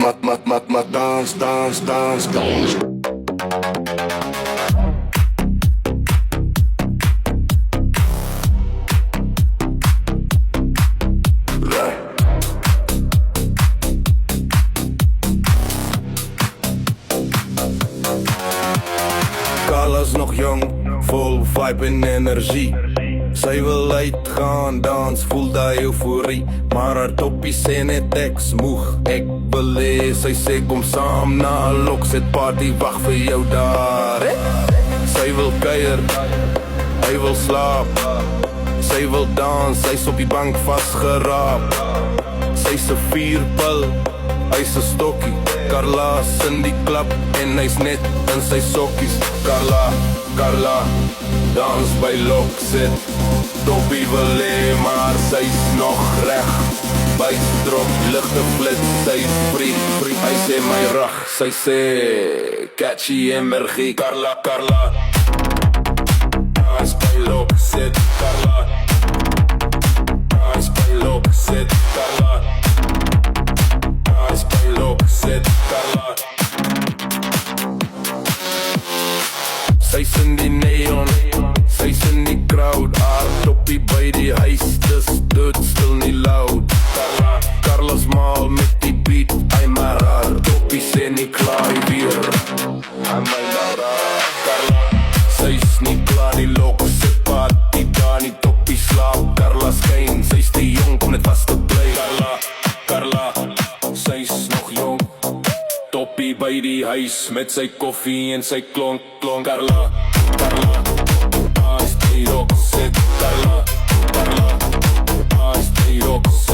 Dance, dance, dance, dance. Carla's nog jong, vol vibe en energie. Sy wil uitgaan, dans, voel die euforie. Maar haar toppie sê net eks moeg. Ek wil hê, sy sê kom saam na 'n Lokset party, wag vir jou daar. Sy wil kuier, hy wil slaap. Sy wil dans, sy's op die bank vasgeraap. Sy's 'n vierpil, hy's 'n stokkie. Carla's in die klub en hy's net in sy sokkies. Carla, dans by Lokset. Toppie wil hê, maar sy's nog reg. Buisdrop, ligte flits, sy's free. Hy sê my rag, sy sê catchy energie. Carla, dans by Lokset. Carla, dans by Lokset. Carla, dans by Lokset. Carla. Sy's in die neon, sy's in die crowd. Haar toppie by die huis, dis doodstil nie loud. Carla's mal met die beat, hy maar haar toppie sê nie klaar weer. Hy my Laura, Carla, sy's nie klaar die Lokset party, daar nie toppie slaap. Carla skyn, sy's te jong om net vast te bly. Carla, sy's nog jong. Toppie by die huis met sy koffie en sy klonk. Carla, dans by Lokset. Carla, dans by Lokset.